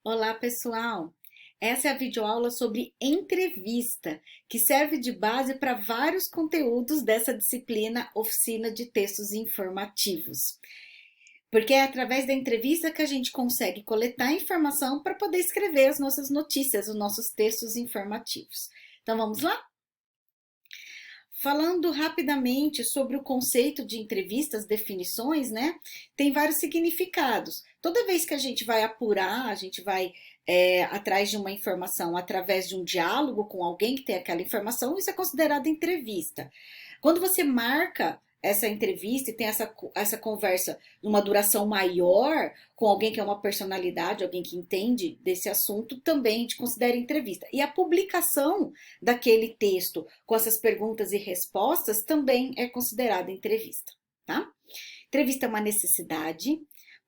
Olá, pessoal! Essa é a videoaula sobre entrevista, que serve de base para vários conteúdos dessa disciplina Oficina de Textos Informativos. Porque é através da entrevista que a gente consegue coletar informação para poder escrever as nossas notícias, os nossos textos informativos. Então vamos lá? Falando rapidamente sobre o conceito de entrevista, as definições, né? Tem vários significados. Toda vez que a gente vai apurar, a gente vai atrás de uma informação através de um diálogo com alguém que tem aquela informação, isso é considerado entrevista. Quando você marca essa entrevista e tem essa conversa numa duração maior com alguém que é uma personalidade, alguém que entende desse assunto, também a gente considera entrevista. E a publicação daquele texto com essas perguntas e respostas também é considerada entrevista, tá? Entrevista é uma necessidade,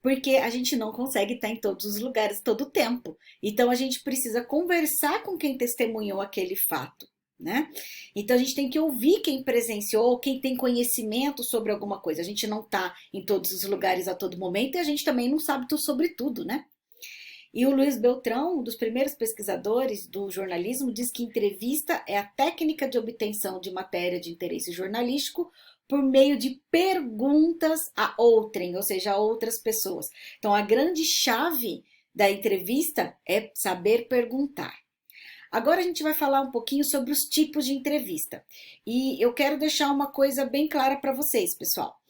porque a gente não consegue estar em todos os lugares todo o tempo. Então a gente precisa conversar com quem testemunhou aquele fato, né? Então a gente tem que ouvir quem presenciou, quem tem conhecimento sobre alguma coisa. A gente não está em todos os lugares a todo momento e a gente também não sabe tudo sobre tudo, né? E o Luiz Beltrão, um dos primeiros pesquisadores do jornalismo, diz que entrevista é a técnica de obtenção de matéria de interesse jornalístico por meio de perguntas a outrem, ou seja, a outras pessoas. Então, a grande chave da entrevista é saber perguntar. Agora a gente vai falar um pouquinho sobre os tipos de entrevista. E eu quero deixar uma coisa bem clara para vocês, pessoal.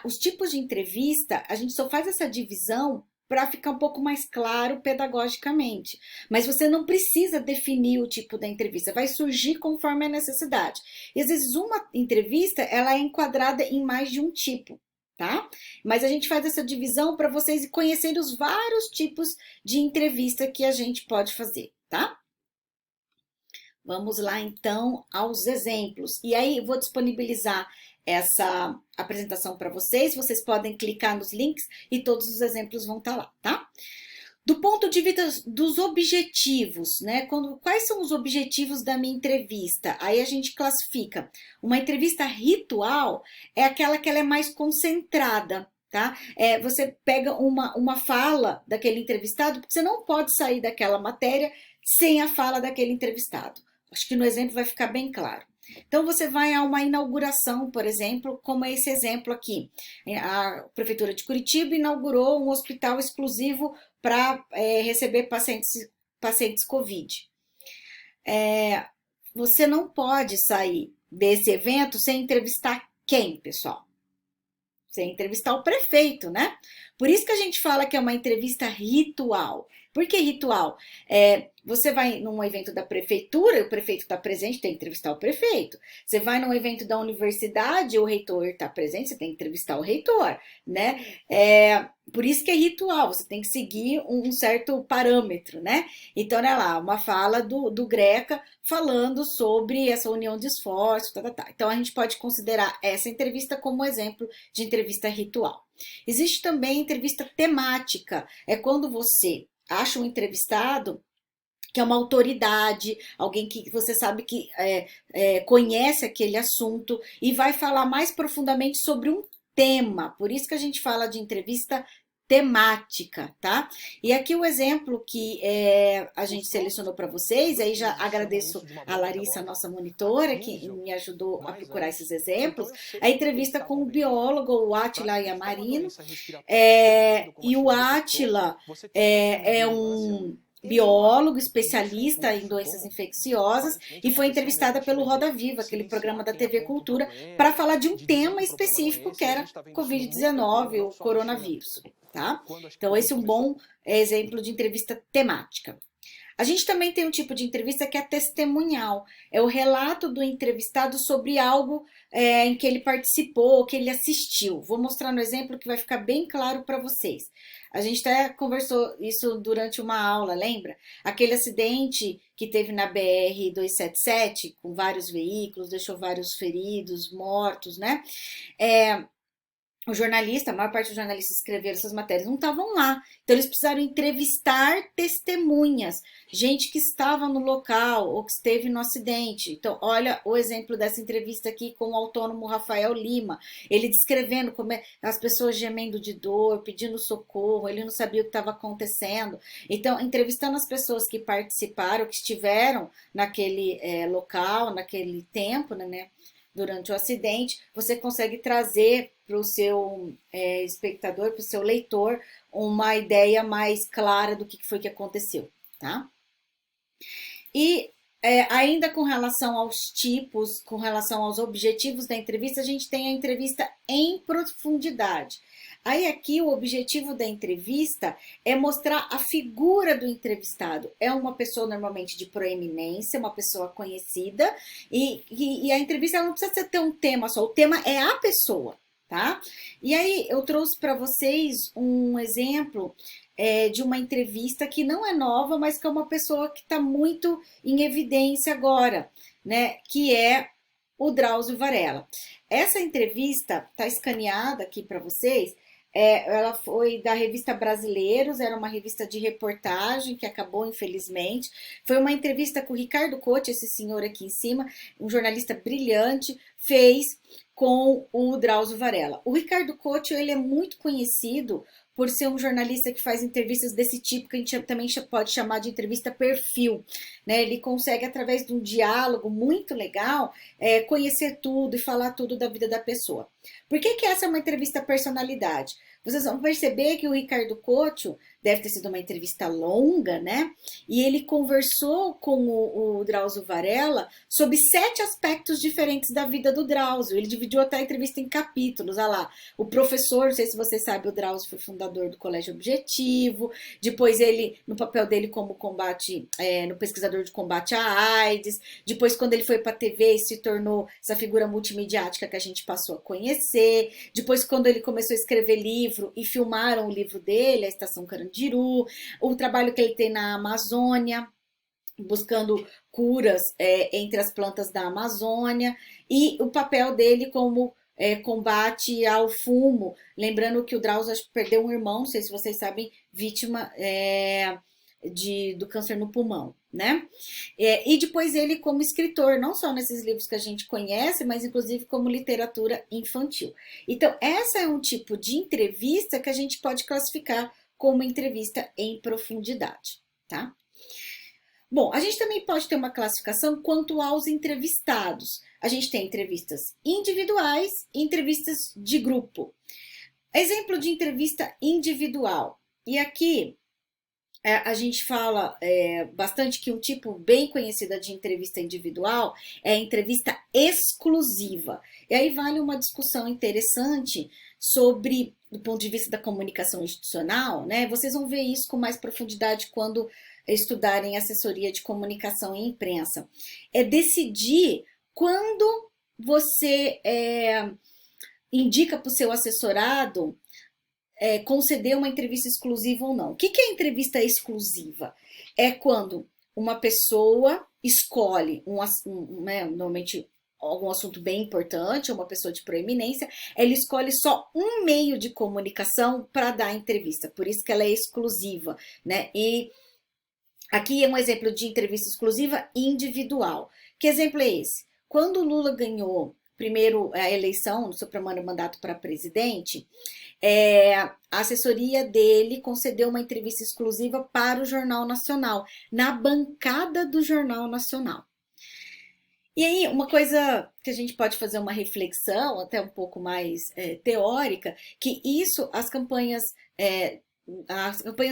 Os tipos de entrevista, a gente só faz essa divisão para ficar um pouco mais claro pedagogicamente. Mas você não precisa definir o tipo da entrevista, vai surgir conforme a necessidade. E às vezes uma entrevista, ela é enquadrada em mais de um tipo, tá? Mas a gente faz essa divisão para vocês conhecerem os vários tipos de entrevista que a gente pode fazer, tá? Vamos lá então aos exemplos. E aí eu vou disponibilizar essa apresentação para vocês. Vocês podem clicar nos links e todos os exemplos vão estar lá, tá? Do ponto de vista dos objetivos, né? Quais são os objetivos da minha entrevista? Aí a gente classifica. Uma entrevista ritual é aquela que ela é mais concentrada, tá? Você pega uma fala daquele entrevistado, porque você não pode sair daquela matéria sem a fala daquele entrevistado. Acho que no exemplo vai ficar bem claro. Então, você vai a uma inauguração, por exemplo, como é esse exemplo aqui. A Prefeitura de Curitiba inaugurou um hospital exclusivo para receber pacientes Covid. Você não pode sair desse evento sem entrevistar quem, pessoal? Sem entrevistar o prefeito, né? Por isso que a gente fala que é uma entrevista ritual. Por que ritual? Você vai num evento da prefeitura, e o prefeito está presente, tem que entrevistar o prefeito. Você vai num evento da universidade, o reitor está presente, você tem que entrevistar o reitor, né? Por isso que é ritual, você tem que seguir um certo parâmetro, né? Então, olha lá, uma fala do Greca falando sobre essa união de esforços, tá, tá, tá. Então, a gente pode considerar essa entrevista como exemplo de entrevista ritual. Existe também entrevista temática, é quando você acha um entrevistado que é uma autoridade, alguém que você sabe que conhece aquele assunto e vai falar mais profundamente sobre um tema. Por isso que a gente fala de entrevista temática, tá? E aqui o exemplo que a gente selecionou para vocês, aí já agradeço a Larissa, nossa monitora, que me ajudou a procurar esses exemplos, a entrevista com o biólogo, o Átila Yamarino, e o Átila é um biólogo especialista em doenças infecciosas e foi entrevistada pelo Roda Viva, aquele programa da TV Cultura, para falar de um tema específico que era Covid-19, o coronavírus, tá? Então esse é um bom exemplo de entrevista temática. A gente também tem um tipo de entrevista que é testemunhal, é o relato do entrevistado sobre algo em que ele participou, que ele assistiu. Vou mostrar no exemplo que vai ficar bem claro para vocês. A gente até conversou isso durante uma aula, lembra? Aquele acidente que teve na BR-277, com vários veículos, deixou vários feridos, mortos, né? o jornalista, a maior parte dos jornalistas que escreveram essas matérias não estavam lá. Então eles precisaram entrevistar testemunhas, gente que estava no local ou que esteve no acidente. Então, olha o exemplo dessa entrevista aqui com o autônomo Rafael Lima. Ele descrevendo como as pessoas gemendo de dor, pedindo socorro, ele não sabia o que estava acontecendo. Então, entrevistando as pessoas que participaram, que estiveram naquele local, naquele tempo, né? Durante o acidente, você consegue trazer para o seu espectador, para o seu leitor, uma ideia mais clara do que foi que aconteceu, tá? E ainda com relação aos tipos, com relação aos objetivos da entrevista, a gente tem a entrevista em profundidade. Aí aqui o objetivo da entrevista é mostrar a figura do entrevistado. É uma pessoa normalmente de proeminência, uma pessoa conhecida, e a entrevista ela não precisa ter um tema só, o tema é a pessoa, tá? E aí eu trouxe para vocês um exemplo de uma entrevista que não é nova, mas que é uma pessoa que está muito em evidência agora, né? Que é o Drauzio Varela. Essa entrevista está escaneada aqui para vocês. Ela foi da revista Brasileiros, era uma revista de reportagem que acabou, infelizmente. Foi uma entrevista com o Ricardo Couto, esse senhor aqui em cima, um jornalista brilhante, fez com o Drauzio Varela. O Ricardo Couto, ele é muito conhecido por ser um jornalista que faz entrevistas desse tipo, que a gente também pode chamar de entrevista perfil, né? Ele consegue, através de um diálogo muito legal, conhecer tudo e falar tudo da vida da pessoa. Por que essa é uma entrevista personalidade? Vocês vão perceber que o Ricardo Couto deve ter sido uma entrevista longa, né? E ele conversou com o Drauzio Varela sobre 7 aspectos diferentes da vida do Drauzio. Ele dividiu até a entrevista em capítulos. Olha lá, o professor, não sei se você sabe, o Drauzio foi fundador do Colégio Objetivo. Depois ele, no papel dele como no pesquisador de combate à AIDS. Depois, quando ele foi para a TV, se tornou essa figura multimediática que a gente passou a conhecer. Depois, quando ele começou a escrever livro e filmaram o livro dele, A Estação Carandiru, o trabalho que ele tem na Amazônia, buscando curas entre as plantas da Amazônia, e o papel dele como combate ao fumo. Lembrando que o Drauzio perdeu um irmão, não sei se vocês sabem, vítima do câncer no pulmão, né? E depois ele como escritor, não só nesses livros que a gente conhece, mas inclusive como literatura infantil. Então, essa é um tipo de entrevista que a gente pode classificar como entrevista em profundidade, tá? Bom, a gente também pode ter uma classificação quanto aos entrevistados. A gente tem entrevistas individuais e entrevistas de grupo. Exemplo de entrevista individual. E aqui a gente fala bastante que um tipo bem conhecido de entrevista individual é a entrevista exclusiva. E aí vale uma discussão interessante sobre, do ponto de vista da comunicação institucional, né? Vocês vão ver isso com mais profundidade quando estudarem assessoria de comunicação e imprensa. É decidir quando você indica para o seu assessorado conceder uma entrevista exclusiva ou não. O que é entrevista exclusiva? É quando uma pessoa escolhe normalmente algum assunto bem importante, uma pessoa de proeminência, ela escolhe só um meio de comunicação para dar a entrevista, por isso que ela é exclusiva, né? E aqui é um exemplo de entrevista exclusiva individual. Que exemplo é esse? Quando o Lula ganhou primeiro a eleição no seu primeiro mandato para presidente, a assessoria dele concedeu uma entrevista exclusiva para o Jornal Nacional, na bancada do Jornal Nacional. E aí, uma coisa que a gente pode fazer uma reflexão, até um pouco mais teórica, que isso, as campanhas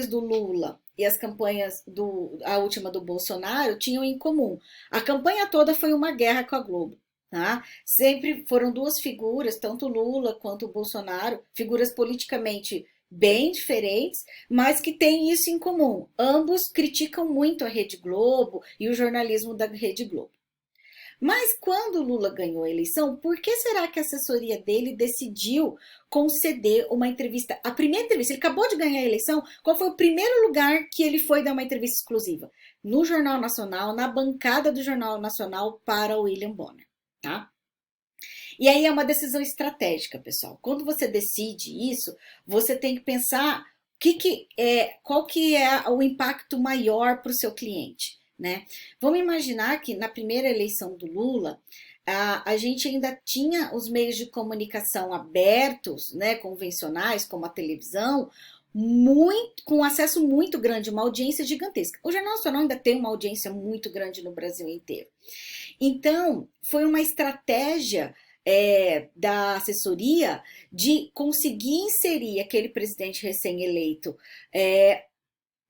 do Lula e as campanhas a última do Bolsonaro tinham em comum. A campanha toda foi uma guerra com a Globo. Tá? Sempre foram duas figuras, tanto Lula quanto o Bolsonaro, figuras politicamente bem diferentes, mas que têm isso em comum. Ambos criticam muito a Rede Globo e o jornalismo da Rede Globo. Mas quando o Lula ganhou a eleição, por que será que a assessoria dele decidiu conceder uma entrevista? A primeira entrevista, ele acabou de ganhar a eleição, qual foi o primeiro lugar que ele foi dar uma entrevista exclusiva? No Jornal Nacional, na bancada do Jornal Nacional para o William Bonner. Tá? E aí é uma decisão estratégica, pessoal. Quando você decide isso, você tem que pensar qual que é o impacto maior para o seu cliente, né? Vamos imaginar que na primeira eleição do Lula, a gente ainda tinha os meios de comunicação abertos, né, convencionais, como a televisão, com acesso muito grande, uma audiência gigantesca. O Jornal Nacional ainda tem uma audiência muito grande no Brasil inteiro. Então, foi uma estratégia da assessoria de conseguir inserir aquele presidente recém-eleito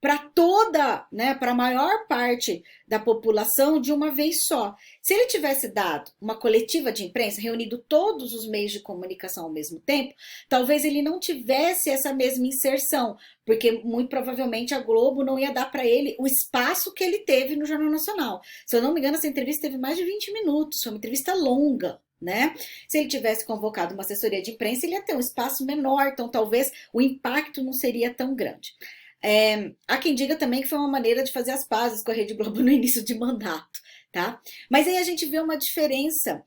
para toda, né, para a maior parte da população de uma vez só. Se ele tivesse dado uma coletiva de imprensa, reunido todos os meios de comunicação ao mesmo tempo, talvez ele não tivesse essa mesma inserção, porque muito provavelmente a Globo não ia dar para ele o espaço que ele teve no Jornal Nacional. Se eu não me engano, essa entrevista teve mais de 20 minutos, foi uma entrevista longa, né? Se ele tivesse convocado uma assessoria de imprensa, ele ia ter um espaço menor, então talvez o impacto não seria tão grande. Há quem diga também que foi uma maneira de fazer as pazes com a Rede Globo no início de mandato, tá? Mas aí a gente vê uma diferença.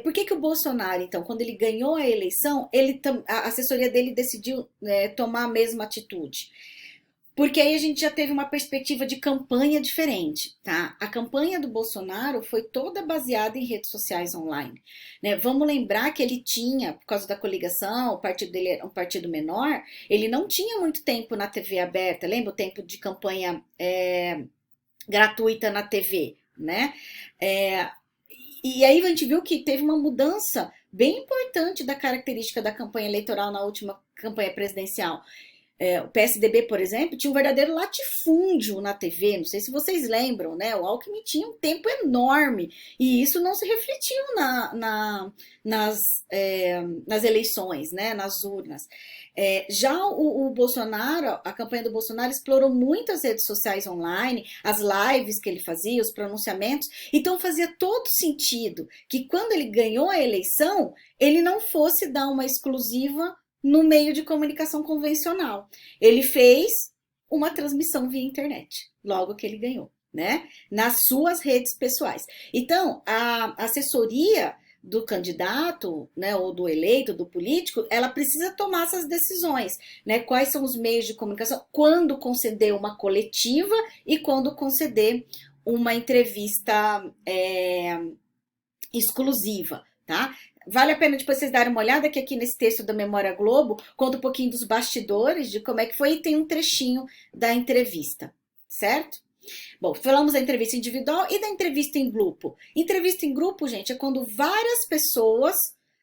Por que o Bolsonaro, então, quando ele ganhou a eleição, a assessoria dele decidiu tomar a mesma atitude? Porque aí a gente já teve uma perspectiva de campanha diferente, tá? A campanha do Bolsonaro foi toda baseada em redes sociais online, né? Vamos lembrar que ele tinha, por causa da coligação, o partido dele era um partido menor, ele não tinha muito tempo na TV aberta, lembra o tempo de campanha gratuita na TV, né? E aí a gente viu que teve uma mudança bem importante da característica da campanha eleitoral na última campanha presidencial. O PSDB, por exemplo, tinha um verdadeiro latifúndio na TV, não sei se vocês lembram, né? O Alckmin tinha um tempo enorme e isso não se refletiu nas eleições, né? Nas urnas. Já o Bolsonaro, a campanha do Bolsonaro explorou muito as redes sociais online, as lives que ele fazia, os pronunciamentos, então fazia todo sentido que quando ele ganhou a eleição, ele não fosse dar uma exclusiva no meio de comunicação convencional. Ele fez uma transmissão via internet, logo que ele ganhou, né? Nas suas redes pessoais. Então, a assessoria do candidato, né, ou do eleito, do político, ela precisa tomar essas decisões, né? Quais são os meios de comunicação, quando conceder uma coletiva e quando conceder uma entrevista exclusiva, tá? Vale a pena depois vocês darem uma olhada que aqui nesse texto da Memória Globo conta um pouquinho dos bastidores, de como é que foi, e tem um trechinho da entrevista, certo? Bom, falamos da entrevista individual e da entrevista em grupo. Entrevista em grupo, gente, é quando várias pessoas,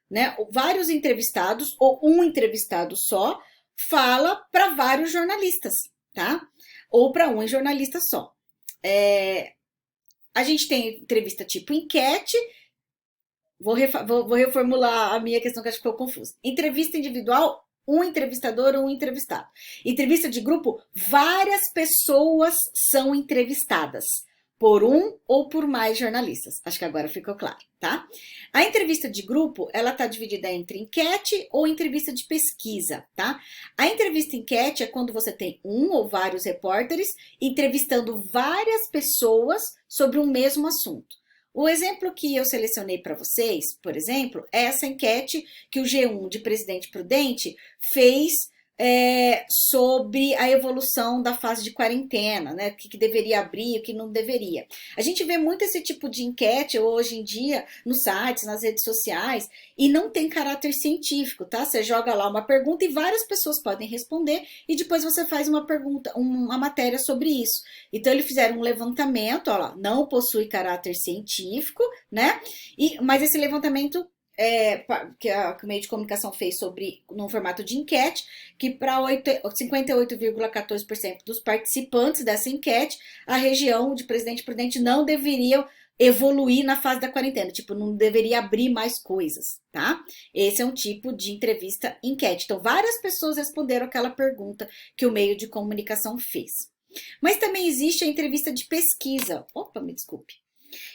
né, vários entrevistados ou um entrevistado só, fala para vários jornalistas, tá? Ou para um jornalista só. A gente tem entrevista tipo enquete. Vou reformular a minha questão que acho que ficou confusa. Entrevista individual, um entrevistador ou um entrevistado. Entrevista de grupo, várias pessoas são entrevistadas por um ou por mais jornalistas. Acho que agora ficou claro, tá? A entrevista de grupo, ela tá dividida entre enquete ou entrevista de pesquisa, tá? A entrevista enquete é quando você tem um ou vários repórteres entrevistando várias pessoas sobre um mesmo assunto. O exemplo que eu selecionei para vocês, por exemplo, é essa enquete que o G1 de Presidente Prudente fez sobre a evolução da fase de quarentena, né? O que deveria abrir, o que não deveria. A gente vê muito esse tipo de enquete hoje em dia nos sites, nas redes sociais, e não tem caráter científico, tá? Você joga lá uma pergunta e várias pessoas podem responder e depois você faz uma pergunta, uma matéria sobre isso. Então eles fizeram um levantamento, ó lá, não possui caráter científico, né? Mas esse levantamento que o meio de comunicação fez num formato de enquete, que para 58,14% dos participantes dessa enquete, a região de Presidente Prudente não deveria evoluir na fase da quarentena, tipo, não deveria abrir mais coisas, tá? Esse é um tipo de entrevista enquete. Então, várias pessoas responderam aquela pergunta que o meio de comunicação fez. Mas também existe a entrevista de pesquisa. Opa, me desculpe.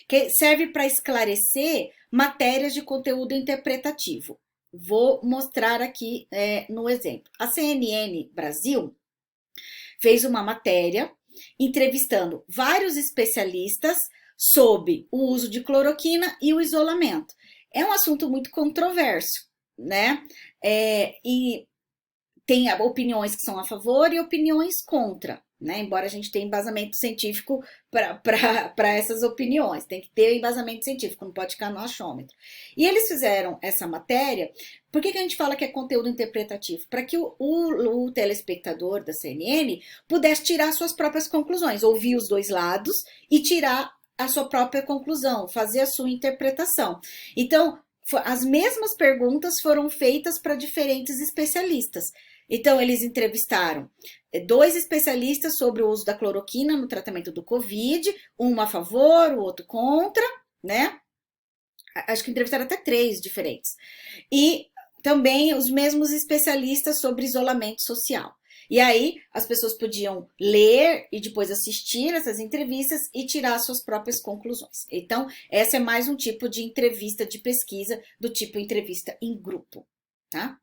Que serve para esclarecer matérias de conteúdo interpretativo. Vou mostrar aqui no exemplo. A CNN Brasil fez uma matéria entrevistando vários especialistas sobre o uso de cloroquina e o isolamento. É um assunto muito controverso, né? E tem opiniões que são a favor e opiniões contra, né? Embora a gente tenha embasamento científico para essas opiniões, tem que ter embasamento científico, não pode ficar no achômetro. E eles fizeram essa matéria, por que a gente fala que é conteúdo interpretativo? Para que o telespectador da CNN pudesse tirar suas próprias conclusões, ouvir os dois lados e tirar a sua própria conclusão, fazer a sua interpretação. Então, as mesmas perguntas foram feitas para diferentes especialistas. Então, eles entrevistaram dois especialistas sobre o uso da cloroquina no tratamento do Covid, um a favor, o outro contra, né? Acho que entrevistaram até três diferentes. E também os mesmos especialistas sobre isolamento social. E aí, as pessoas podiam ler e depois assistir essas entrevistas e tirar suas próprias conclusões. Então, essa é mais um tipo de entrevista de pesquisa, do tipo entrevista em grupo, tá?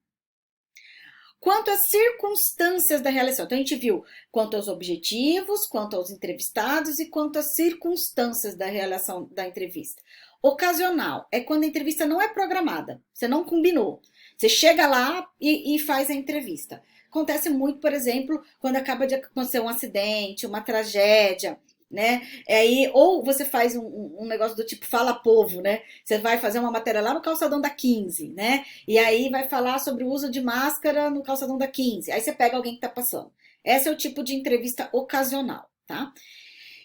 Quanto às circunstâncias da realização, então a gente viu quanto aos objetivos, quanto aos entrevistados e quanto às circunstâncias da realização da entrevista. Ocasional é quando a entrevista não é programada, você não combinou. Você chega lá e faz a entrevista. Acontece muito, por exemplo, quando acaba de acontecer um acidente, uma tragédia, né? Aí, ou você faz um negócio do tipo fala povo, né? Você vai fazer uma matéria lá no calçadão da 15, né? E aí vai falar sobre o uso de máscara no calçadão da 15. Aí você pega alguém que tá passando. Esse é o tipo de entrevista ocasional, tá?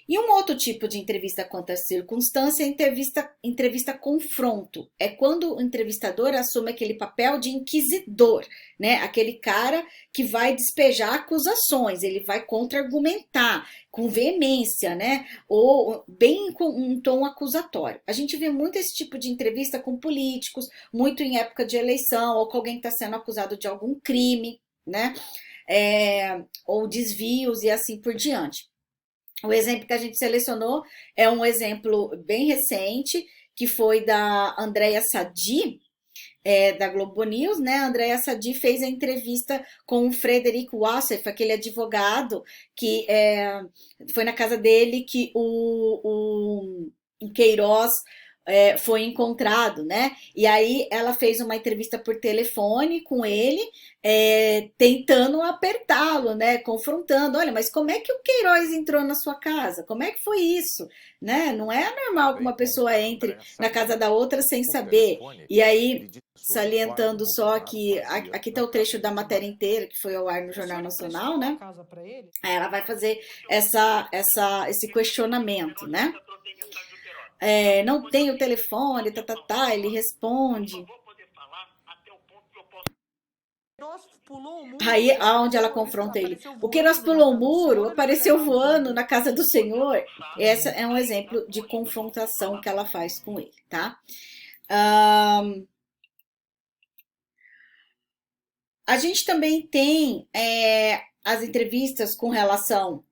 E um outro tipo de entrevista quanto à circunstância é entrevista confronto. É quando o entrevistador assume aquele papel de inquisidor, né? Aquele cara que vai despejar acusações, ele vai contra-argumentar com veemência, né? Ou bem com um tom acusatório. A gente vê muito esse tipo de entrevista com políticos, muito em época de eleição, ou com alguém que está sendo acusado de algum crime, né? Ou desvios e assim por diante. O exemplo que a gente selecionou é um exemplo bem recente, que foi da Andréa Sadi, da Globo News, né? A Andréa Sadi fez a entrevista com o Frederico Wassef, aquele advogado que foi na casa dele que o Queiroz foi encontrado, né? E aí ela fez uma entrevista por telefone com ele, tentando apertá-lo, né? Confrontando, olha, mas como é que o Queiroz entrou na sua casa? Como é que foi isso? Né? Não é normal que uma pessoa entre na casa da outra sem saber. E aí, salientando só que aqui está o trecho da matéria inteira que foi ao ar no Jornal Nacional, né? Aí ela vai fazer esse questionamento, né? Não tem o telefone, ele responde. Aí, aonde ela confronta ele, o Queiroz pulou o muro, apareceu voando na casa do Senhor. Esse é um exemplo de confrontação que ela faz com ele, tá? A gente também tem as entrevistas com relação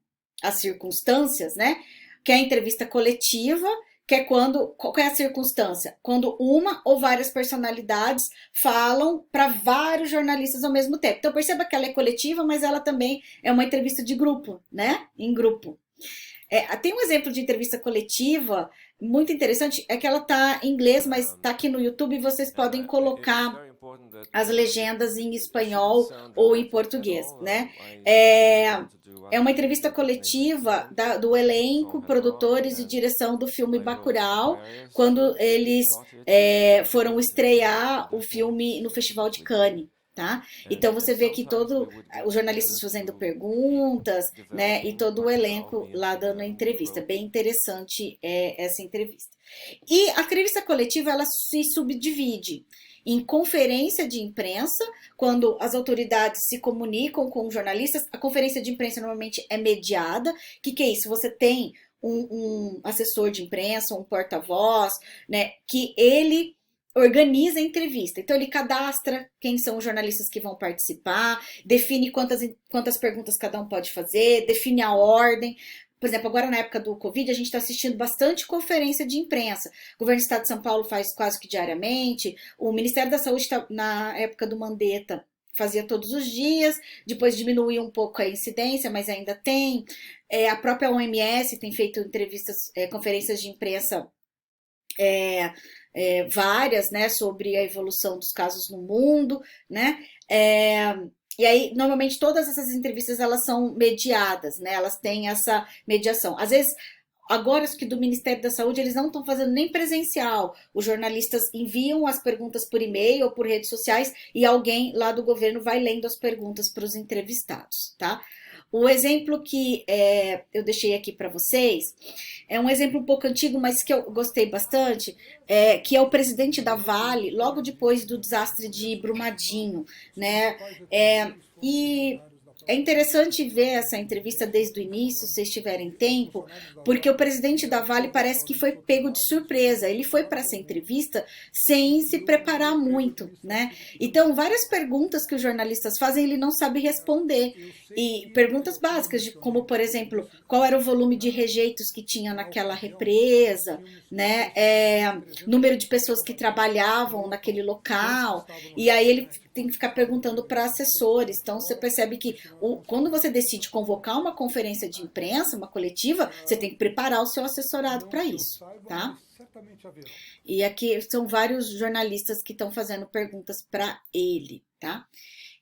às circunstâncias, né? Que é a entrevista coletiva, que é qual é a circunstância? Quando uma ou várias personalidades falam para vários jornalistas ao mesmo tempo. Então perceba que ela é coletiva, mas ela também é uma entrevista de grupo, né? Em grupo. Tem um exemplo de entrevista coletiva muito interessante, é que ela tá em inglês, mas tá aqui no YouTube e vocês podem colocar as legendas em espanhol ou em português, né? É uma entrevista coletiva do elenco, produtores e direção do filme Bacurau, quando eles foram estrear o filme no Festival de Cannes. Tá? Então você vê aqui todos os jornalistas fazendo perguntas, né? E todo o elenco lá dando a entrevista. Bem interessante essa entrevista. E a entrevista coletiva ela se subdivide em conferência de imprensa, quando as autoridades se comunicam com os jornalistas. A conferência de imprensa normalmente é mediada. O que é isso? Você tem um assessor de imprensa, um porta-voz, né? Que ele organiza a entrevista. Então, ele cadastra quem são os jornalistas que vão participar, define quantas perguntas cada um pode fazer, define a ordem. Por exemplo, agora na época do Covid, a gente está assistindo bastante conferência de imprensa. O governo do estado de São Paulo faz quase que diariamente, o Ministério da Saúde, na época do Mandetta, fazia todos os dias, depois diminuiu um pouco a incidência, mas ainda tem. A própria OMS tem feito entrevistas, conferências de imprensa várias, né, sobre a evolução dos casos no mundo, né? É, e aí, normalmente, todas essas entrevistas, elas são mediadas, né? Elas têm essa mediação. Às vezes, agora que do Ministério da Saúde, eles não estão fazendo nem presencial. Os jornalistas enviam as perguntas por e-mail ou por redes sociais e alguém lá do governo vai lendo as perguntas para os entrevistados, tá? O exemplo que eu deixei aqui para vocês é um exemplo um pouco antigo, mas que eu gostei bastante, que é o presidente da Vale, logo depois do desastre de Brumadinho, né? E é interessante ver essa entrevista desde o início, se vocês tiverem tempo, porque o presidente da Vale parece que foi pego de surpresa. Ele foi para essa entrevista sem se preparar muito, né? Então, várias perguntas que os jornalistas fazem, ele não sabe responder. E perguntas básicas, como, por exemplo, qual era o volume de rejeitos que tinha naquela represa, né? Número de pessoas que trabalhavam naquele local. E aí ele tem que ficar perguntando para assessores. Então, você percebe que quando você decide convocar uma conferência de imprensa, uma coletiva, você tem que preparar o seu assessorado para isso, tá? E aqui são vários jornalistas que estão fazendo perguntas para ele, tá?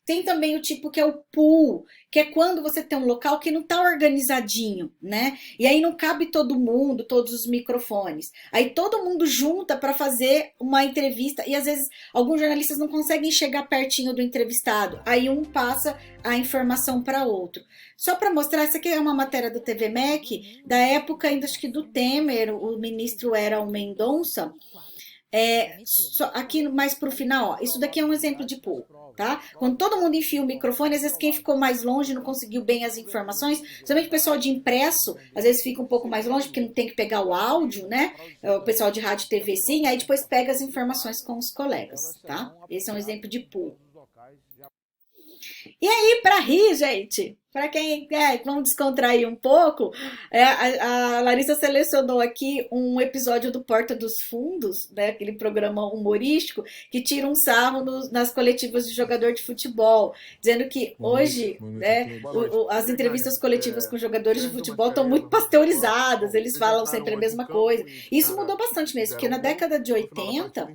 Tem também o tipo que é o pool, que é quando você tem um local que não está organizadinho, né? E aí não cabe todo mundo, todos os microfones. Aí todo mundo junta para fazer uma entrevista e às vezes alguns jornalistas não conseguem chegar pertinho do entrevistado. Aí um passa a informação para outro. Só para mostrar, essa aqui é uma matéria do TV MEC, da época ainda acho que do Temer, o ministro era o Mendonça. Aqui mais para o final, ó, isso daqui é um exemplo de pool, tá? Quando todo mundo enfia o microfone, às vezes quem ficou mais longe não conseguiu bem as informações, principalmente o pessoal de impresso, às vezes fica um pouco mais longe porque não tem que pegar o áudio, né? O pessoal de rádio e TV sim, aí depois pega as informações com os colegas, tá? Esse é um exemplo de pool. E aí, para rir, gente, para quem vamos descontrair um pouco, a Larissa selecionou aqui um episódio do Porta dos Fundos, né, aquele programa humorístico que tira um sarro nas coletivas de jogador de futebol, dizendo que hoje as entrevistas coletivas com jogadores de futebol estão muito pasteurizadas, eles falam sempre a mesma coisa. Isso mudou bastante mesmo, porque na década de 80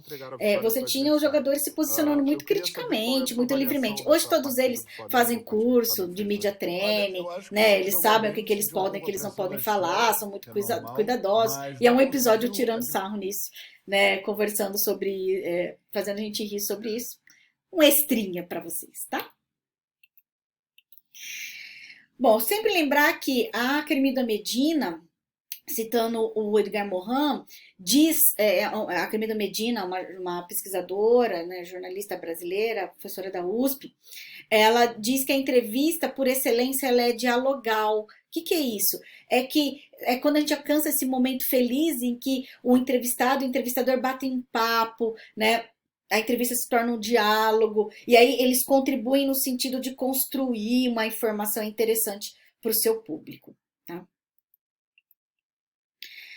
você tinha os jogadores se posicionando muito criticamente, muito livremente. Hoje todos eles fazem curso de media training, né? Eles sabem o que eles podem, o que eles não podem falar, são muito cuidadosos. E é um episódio tirando sarro nisso, né? Conversando sobre, fazendo a gente rir sobre isso. Um extrinha para vocês, tá? Bom, sempre lembrar que a Kermida Medina, citando o Edgar Morin, diz, a Kermida Medina, uma pesquisadora, né, jornalista brasileira, professora da USP, ela diz que a entrevista, por excelência, ela é dialogal. O que é isso? É quando a gente alcança esse momento feliz em que o entrevistado e o entrevistador batem um papo, né? A entrevista se torna um diálogo, e aí eles contribuem no sentido de construir uma informação interessante para o seu público. Tá?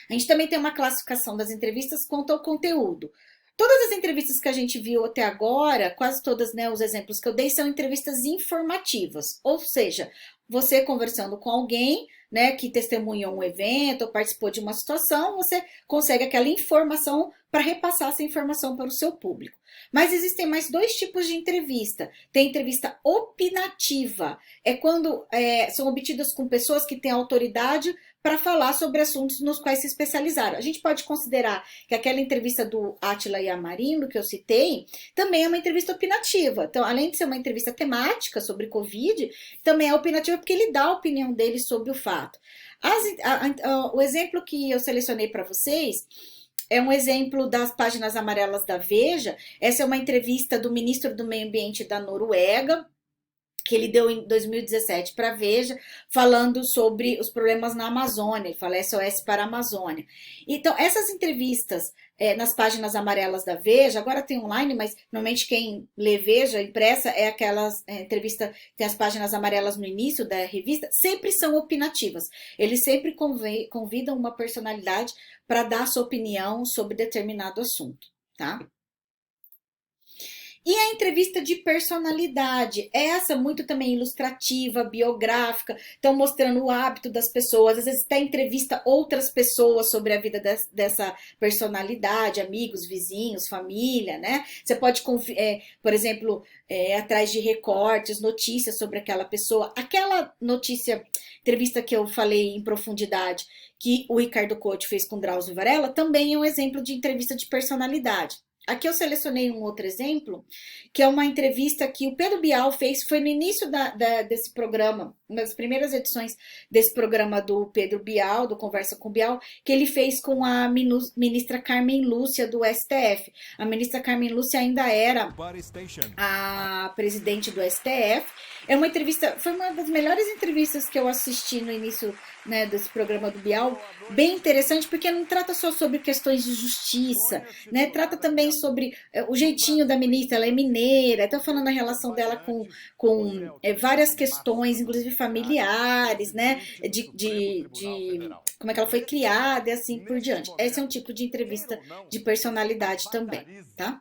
A gente também tem uma classificação das entrevistas quanto ao conteúdo. Todas as entrevistas que a gente viu até agora, quase todas, né, os exemplos que eu dei, são entrevistas informativas. Ou seja, você conversando com alguém, né, que testemunhou um evento ou participou de uma situação, você consegue aquela informação para repassar essa informação para o seu público. Mas existem mais dois tipos de entrevista. Tem entrevista opinativa, é quando são obtidas com pessoas que têm autoridade para falar sobre assuntos nos quais se especializaram. A gente pode considerar que aquela entrevista do Átila Yamarino, que eu citei, também é uma entrevista opinativa. Então, além de ser uma entrevista temática sobre Covid, também é opinativa porque ele dá a opinião dele sobre o fato. O exemplo que eu selecionei para vocês é um exemplo das páginas amarelas da Veja. Essa é uma entrevista do ministro do Meio Ambiente da Noruega, que ele deu em 2017 para a Veja, falando sobre os problemas na Amazônia. Ele fala SOS para a Amazônia. Então, essas entrevistas nas páginas amarelas da Veja, agora tem online, mas normalmente quem lê Veja impressa é aquelas entrevistas, tem as páginas amarelas no início da revista, sempre são opinativas. Eles sempre convidam uma personalidade para dar sua opinião sobre determinado assunto, tá? E a entrevista de personalidade, essa muito também ilustrativa, biográfica, estão mostrando o hábito das pessoas, às vezes até entrevista outras pessoas sobre a vida dessa personalidade, amigos, vizinhos, família, né? Você pode, por exemplo, atrás de recortes, notícias sobre aquela pessoa. Aquela notícia, entrevista que eu falei em profundidade, que o Ricardo Couto fez com Drauzio Varela, também é um exemplo de entrevista de personalidade. Aqui eu selecionei um outro exemplo, que é uma entrevista que o Pedro Bial fez, foi no início desse programa, uma das primeiras edições desse programa do Pedro Bial, do Conversa com Bial, que ele fez com a ministra Carmen Lúcia do STF. A ministra Carmen Lúcia ainda era a presidente do STF. É uma entrevista, foi uma das melhores entrevistas que eu assisti no início, né, desse programa do Bial, bem interessante, porque não trata só sobre questões de justiça, né, trata também sobre o jeitinho da ministra, ela é mineira, então falando a relação dela com várias questões, inclusive familiares, né, de como é que ela foi criada e assim por diante. Esse é um tipo de entrevista de personalidade também, tá?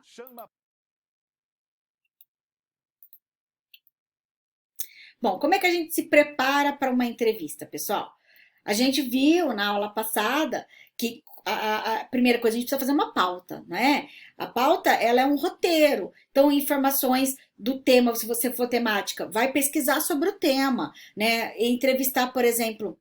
Bom, como é que a gente se prepara para uma entrevista, pessoal? A gente viu na aula passada que a primeira coisa a gente precisa fazer uma pauta, né? A pauta ela é um roteiro. Então, informações do tema, se você for temática, vai pesquisar sobre o tema, né? E entrevistar, por exemplo,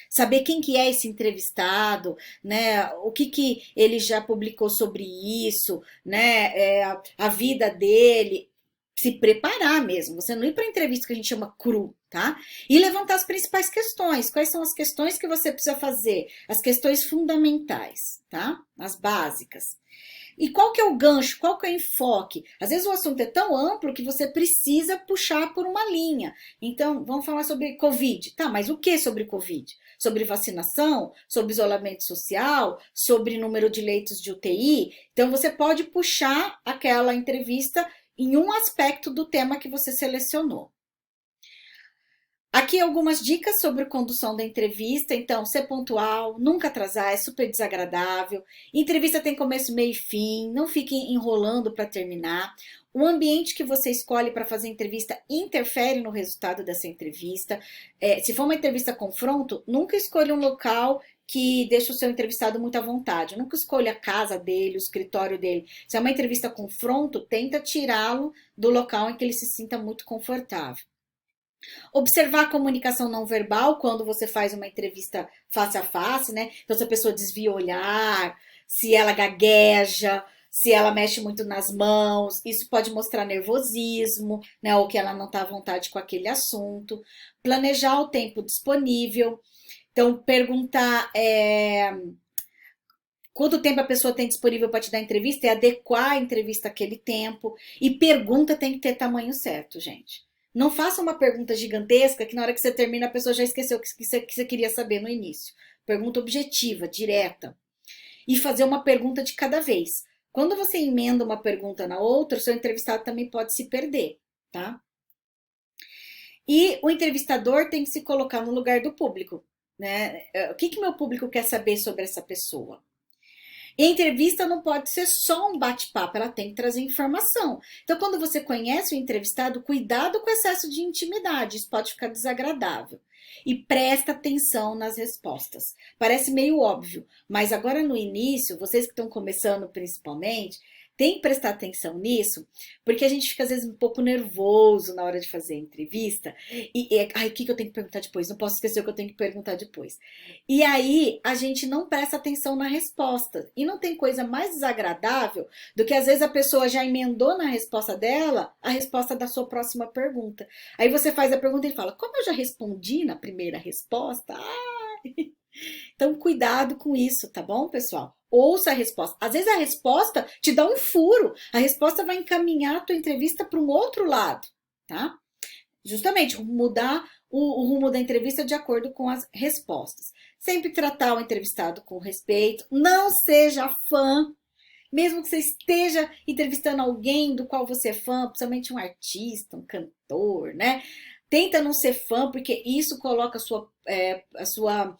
saber quem que é esse entrevistado, né? O que ele já publicou sobre isso, né? A vida dele, se preparar mesmo, você não ir para entrevista que a gente chama cru, tá? E levantar as principais questões. Quais são as questões que você precisa fazer? As questões fundamentais, tá? As básicas. E qual que é o gancho? Qual que é o enfoque? Às vezes o assunto é tão amplo que você precisa puxar por uma linha. Então, vamos falar sobre Covid. Tá, mas o que sobre Covid? Sobre vacinação? Sobre isolamento social? Sobre número de leitos de UTI? Então, você pode puxar aquela entrevista em um aspecto do tema que você selecionou. Aqui algumas dicas sobre condução da entrevista. Então, ser pontual, nunca atrasar, é super desagradável. Entrevista tem começo, meio e fim, não fique enrolando para terminar. O ambiente que você escolhe para fazer a entrevista interfere no resultado dessa entrevista. Se for uma entrevista confronto, nunca escolha um local que deixa o seu entrevistado muito à vontade. Nunca escolha a casa dele, o escritório dele. Se é uma entrevista confronto, tenta tirá-lo do local em que ele se sinta muito confortável. Observar a comunicação não verbal quando você faz uma entrevista face a face, né? Então, se a pessoa desvia o olhar, se ela gagueja, se ela mexe muito nas mãos, isso pode mostrar nervosismo, né? Ou que ela não está à vontade com aquele assunto. Planejar o tempo disponível. Então, perguntar quanto tempo a pessoa tem disponível para te dar entrevista e adequar a entrevista àquele tempo. E pergunta tem que ter tamanho certo, gente. Não faça uma pergunta gigantesca que na hora que você termina a pessoa já esqueceu o que você queria saber no início. Pergunta objetiva, direta. E fazer uma pergunta de cada vez. Quando você emenda uma pergunta na outra, o seu entrevistado também pode se perder, tá? E o entrevistador tem que se colocar no lugar do público, né? O que meu público quer saber sobre essa pessoa? E a entrevista não pode ser só um bate-papo, ela tem que trazer informação. Então, quando você conhece o entrevistado, cuidado com o excesso de intimidade, isso pode ficar desagradável. E presta atenção nas respostas. Parece meio óbvio, mas agora no início, vocês que estão começando principalmente, tem que prestar atenção nisso, porque a gente fica às vezes um pouco nervoso na hora de fazer a entrevista. Ai, o que eu tenho que perguntar depois? Não posso esquecer o que eu tenho que perguntar depois. E aí a gente não presta atenção na resposta. E não tem coisa mais desagradável do que às vezes a pessoa já emendou na resposta dela a resposta da sua próxima pergunta. Aí você faz a pergunta e fala: como eu já respondi na primeira resposta? Então, cuidado com isso, tá bom, pessoal? Ouça a resposta. Às vezes a resposta te dá um furo. A resposta vai encaminhar a tua entrevista para um outro lado, tá? Justamente, mudar o rumo da entrevista de acordo com as respostas. Sempre tratar o entrevistado com respeito. Não seja fã. Mesmo que você esteja entrevistando alguém do qual você é fã, principalmente um artista, um cantor, né? Tenta não ser fã, porque isso coloca a sua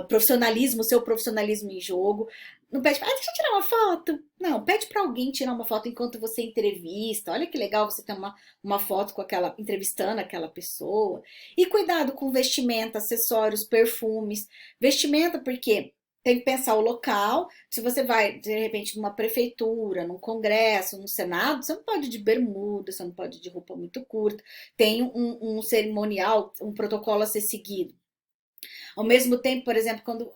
profissionalismo, seu profissionalismo em jogo. Não pede, deixa eu tirar uma foto. Não, pede para alguém tirar uma foto enquanto você entrevista. Olha que legal você ter uma foto com aquela, entrevistando aquela pessoa. E cuidado com vestimenta, acessórios, perfumes. Vestimenta, porque tem que pensar o local. Se você vai, de repente, numa prefeitura, num congresso, num senado, você não pode ir de bermuda, você não pode ir de roupa muito curta. Tem um cerimonial, um protocolo a ser seguido. Ao mesmo tempo, por exemplo, quando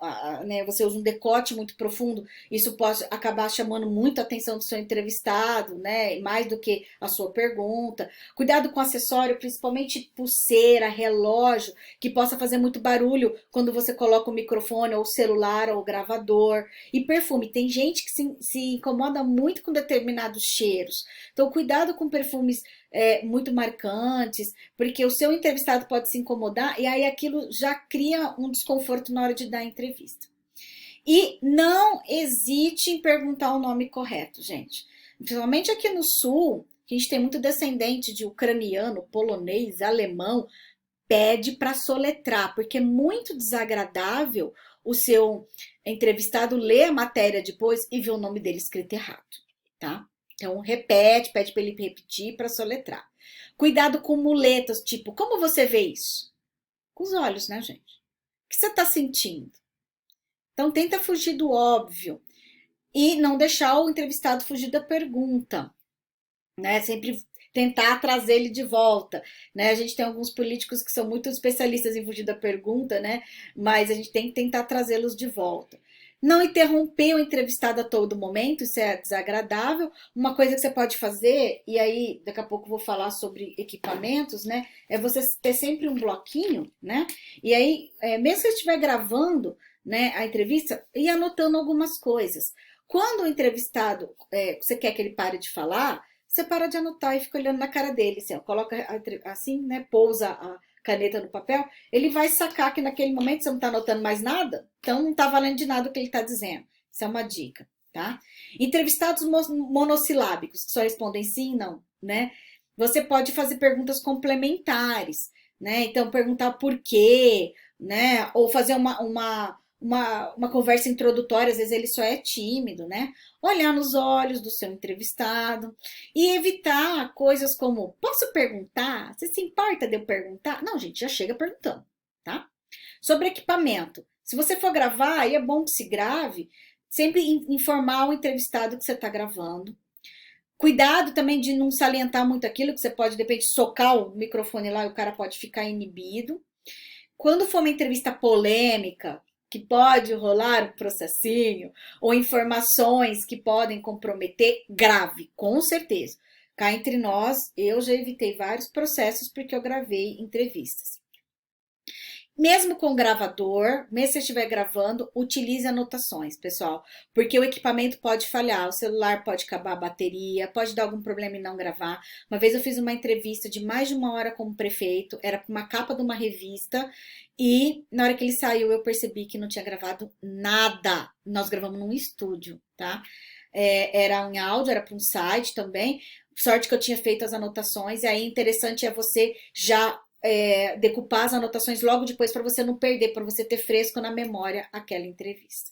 né, você usa um decote muito profundo, isso pode acabar chamando muito a atenção do seu entrevistado, né? Mais do que a sua pergunta. Cuidado com acessório, principalmente pulseira, relógio, que possa fazer muito barulho quando você coloca o microfone, ou o celular, ou o gravador. E perfume, tem gente que se incomoda muito com determinados cheiros. Então, cuidado com perfumes muito marcantes, porque o seu entrevistado pode se incomodar e aí aquilo já cria um desconforto na hora de dar a entrevista. E não hesite em perguntar o nome correto, gente. Principalmente aqui no Sul, que a gente tem muito descendente de ucraniano, polonês, alemão, pede para soletrar, porque é muito desagradável o seu entrevistado ler a matéria depois e ver o nome dele escrito errado, tá? Então, repete, pede para ele repetir para soletrar. Cuidado com muletas, tipo, como você vê isso? Com os olhos, né, gente? O que você está sentindo? Então, tenta fugir do óbvio e não deixar o entrevistado fugir da pergunta, né? Sempre tentar trazer ele de volta, né? A gente tem alguns políticos que são muito especialistas em fugir da pergunta, né? Mas a gente tem que tentar trazê-los de volta. Não interromper o entrevistado a todo momento, isso é desagradável. Uma coisa que você pode fazer, e aí daqui a pouco eu vou falar sobre equipamentos, né? É você ter sempre um bloquinho, né? E aí, mesmo que você estiver gravando, né, a entrevista, ir anotando algumas coisas. Quando o entrevistado, você quer que ele pare de falar, você para de anotar e fica olhando na cara dele, assim, ó, coloca assim, né, pousa a caneta no papel, ele vai sacar que naquele momento você não está anotando mais nada, então não está valendo de nada o que ele está dizendo. Isso é uma dica, tá? Entrevistados monossilábicos, que só respondem sim e não, né? Você pode fazer perguntas complementares, né? Então, perguntar por quê, né? Ou fazer uma conversa introdutória, às vezes ele só é tímido, né? Olhar nos olhos do seu entrevistado e evitar coisas como: posso perguntar? Você se importa de eu perguntar? Não, gente, já chega perguntando, tá? Sobre equipamento. Se você for gravar, aí é bom que se grave, sempre informar o entrevistado que você está gravando. Cuidado também de não salientar muito aquilo, que você pode, de repente, socar o microfone lá e o cara pode ficar inibido. Quando for uma entrevista polêmica, que pode rolar um processinho, ou informações que podem comprometer, grave, com certeza. Cá entre nós, eu já evitei vários processos porque eu gravei entrevistas. Mesmo com gravador, mesmo se você estiver gravando, utilize anotações, pessoal, porque o equipamento pode falhar, o celular pode acabar a bateria, pode dar algum problema em não gravar. Uma vez eu fiz uma entrevista de mais de uma hora com o prefeito, era uma capa de uma revista, e na hora que ele saiu eu percebi que não tinha gravado nada. Nós gravamos num estúdio, tá? Era em áudio, era para um site também. Sorte que eu tinha feito as anotações, e aí interessante é você já decupar as anotações logo depois para você não perder, para você ter fresco na memória aquela entrevista.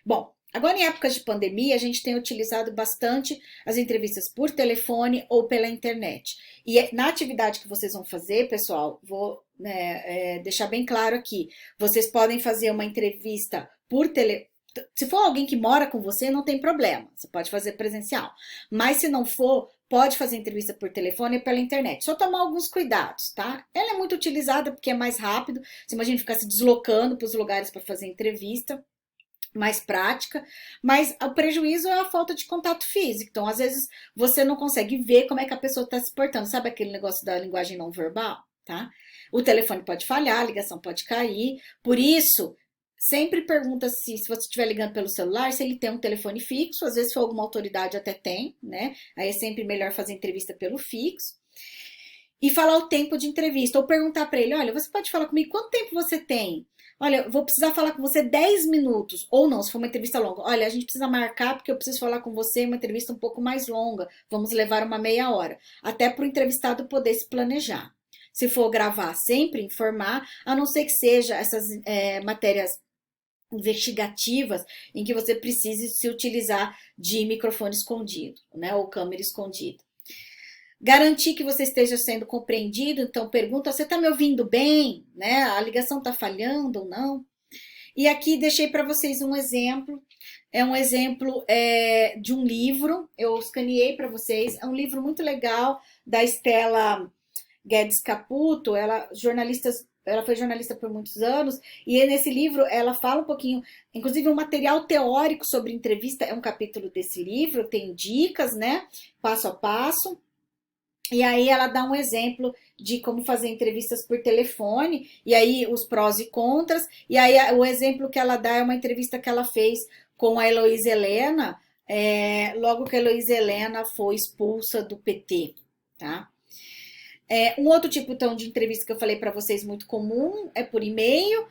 Bom, agora em épocas de pandemia, a gente tem utilizado bastante as entrevistas por telefone ou pela internet. E na atividade que vocês vão fazer, pessoal, vou deixar bem claro aqui, vocês podem fazer uma entrevista por telefone. Se for alguém que mora com você, não tem problema, você pode fazer presencial. Mas se não for, pode fazer entrevista por telefone e pela internet. Só tomar alguns cuidados, tá? Ela é muito utilizada porque é mais rápido. Você imagina ficar se deslocando para os lugares para fazer entrevista, mais prática. Mas o prejuízo é a falta de contato físico. Então, às vezes, você não consegue ver como é que a pessoa está se portando. Sabe aquele negócio da linguagem não verbal, tá? O telefone pode falhar, a ligação pode cair. Por isso, sempre pergunta se você estiver ligando pelo celular, se ele tem um telefone fixo. Às vezes, se for alguma autoridade, até tem, né? Aí é sempre melhor fazer entrevista pelo fixo. E falar o tempo de entrevista. Ou perguntar para ele: olha, você pode falar comigo quanto tempo você tem? Olha, vou precisar falar com você 10 minutos. Ou não, se for uma entrevista longa. Olha, a gente precisa marcar porque eu preciso falar com você uma entrevista um pouco mais longa. Vamos levar uma meia hora. Até para o entrevistado poder se planejar. Se for gravar, sempre informar, a não ser que seja essas matérias investigativas em que você precise se utilizar de microfone escondido, né, ou câmera escondida. Garantir que você esteja sendo compreendido, então pergunta, você está me ouvindo bem, né? A ligação está falhando ou não? E aqui deixei para vocês um exemplo, é um exemplo de um livro, eu escaneei para vocês, é um livro muito legal da Stella Guedes Caputo, ela foi jornalista por muitos anos, e nesse livro ela fala um pouquinho, inclusive um material teórico sobre entrevista, é um capítulo desse livro, tem dicas, né, passo a passo, e aí ela dá um exemplo de como fazer entrevistas por telefone, e aí os prós e contras, e aí o exemplo que ela dá é uma entrevista que ela fez com a Heloísa Helena, logo que a Heloísa Helena foi expulsa do PT, tá? Um outro tipo então de entrevista que eu falei para vocês muito comum é por e-mail,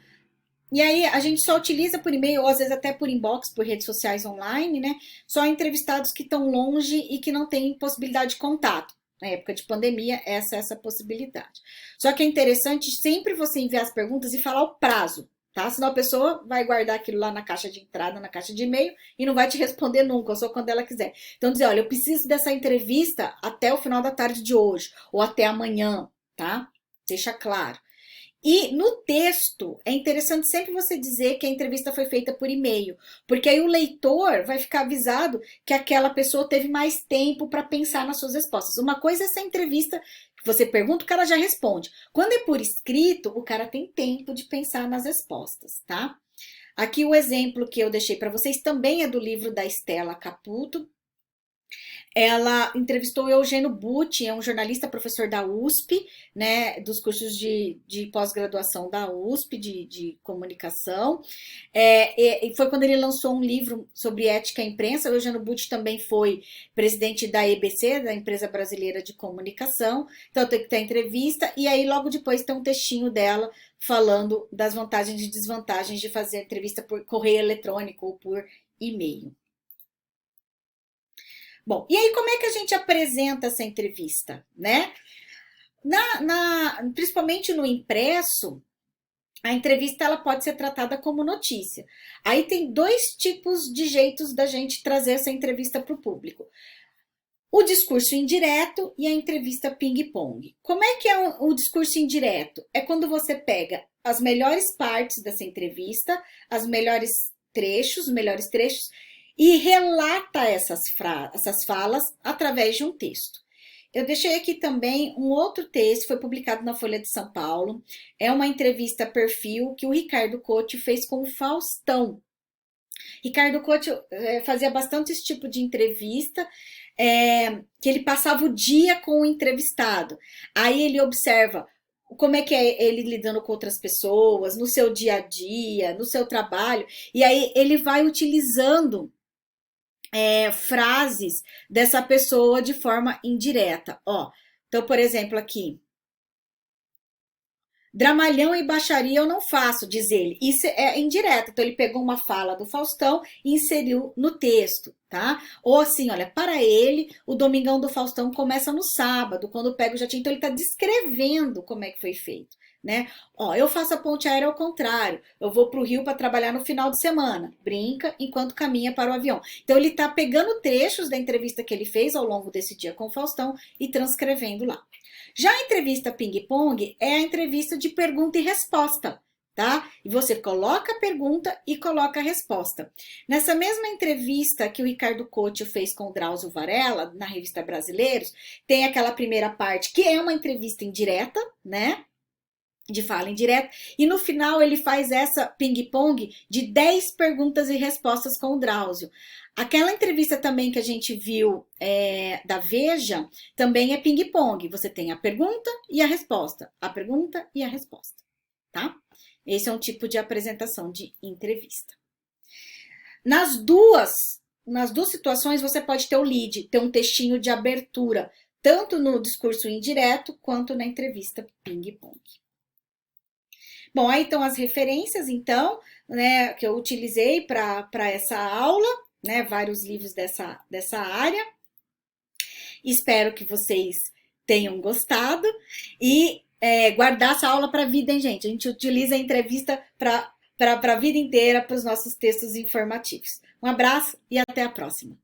e aí a gente só utiliza por e-mail, ou às vezes até por inbox, por redes sociais online, né? Só entrevistados que estão longe e que não têm possibilidade de contato. Na época de pandemia, essa possibilidade. Só que é interessante sempre você enviar as perguntas e falar o prazo, tá? Senão a pessoa vai guardar aquilo lá na caixa de entrada, na caixa de e-mail, e não vai te responder nunca, só quando ela quiser. Então, dizer, olha, eu preciso dessa entrevista até o final da tarde de hoje, ou até amanhã, tá? Deixa claro. E no texto, é interessante sempre você dizer que a entrevista foi feita por e-mail, porque aí o leitor vai ficar avisado que aquela pessoa teve mais tempo para pensar nas suas respostas. Uma coisa é essa entrevista que você pergunta, o cara já responde. Quando é por escrito, o cara tem tempo de pensar nas respostas, tá? Aqui o exemplo que eu deixei para vocês também é do livro da Stella Caputo. Ela entrevistou o Eugênio Butti, é um jornalista, professor da USP, né, dos cursos de pós-graduação da USP, de comunicação. E foi quando ele lançou um livro sobre ética à imprensa. O Eugênio Butti também foi presidente da EBC, da Empresa Brasileira de Comunicação. Então tem que ter entrevista, e aí logo depois tem um textinho dela falando das vantagens e desvantagens de fazer entrevista por correio eletrônico ou por e-mail. Bom, e aí como é que a gente apresenta essa entrevista, né? Principalmente no impresso, a entrevista ela pode ser tratada como notícia. Aí tem dois tipos de jeitos da gente trazer essa entrevista para o público. O discurso indireto e a entrevista ping-pong. Como é que é o discurso indireto? É quando você pega as melhores partes dessa entrevista, os melhores trechos, e relata essas falas através de um texto. Eu deixei aqui também um outro texto, foi publicado na Folha de São Paulo. É uma entrevista perfil que o Ricardo Couto fez com o Faustão. Ricardo Couto fazia bastante esse tipo de entrevista, que ele passava o dia com o entrevistado. Aí ele observa como é que é ele lidando com outras pessoas, no seu dia a dia, no seu trabalho, e aí ele vai utilizando frases dessa pessoa de forma indireta. Ó, então, por exemplo, aqui. Dramalhão e baixaria eu não faço, diz ele. Isso é indireto. Então, ele pegou uma fala do Faustão e inseriu no texto, tá? Ou assim, olha, para ele, o Domingão do Faustão começa no sábado, quando pega o jatinho. Então, ele está descrevendo como é que foi feito, né? Ó, eu faço a ponte aérea ao contrário. Eu vou para o Rio para trabalhar no final de semana. Brinca enquanto caminha para o avião. Então, ele está pegando trechos da entrevista que ele fez ao longo desse dia com o Faustão e transcrevendo lá. Já a entrevista ping-pong é a entrevista de pergunta e resposta, tá? E você coloca a pergunta e coloca a resposta. Nessa mesma entrevista que o Ricardo Couto fez com o Drauzio Varela, na revista Brasileiros, tem aquela primeira parte que é uma entrevista indireta, né? De fala indireta, e no final ele faz essa ping-pong de 10 perguntas e respostas com o Drauzio. Aquela entrevista também que a gente viu da Veja, também é ping-pong. Você tem a pergunta e a resposta. A pergunta e a resposta, tá? Esse é um tipo de apresentação de entrevista. Nas duas situações, você pode ter o lead, ter um textinho de abertura, tanto no discurso indireto, quanto na entrevista ping-pong. Bom, aí estão as referências, então, né, que eu utilizei para essa aula, né, vários livros dessa área. Espero que vocês tenham gostado e guardar essa aula para a vida, hein, gente? A gente utiliza a entrevista para para a vida inteira para os nossos textos informativos. Um abraço e até a próxima.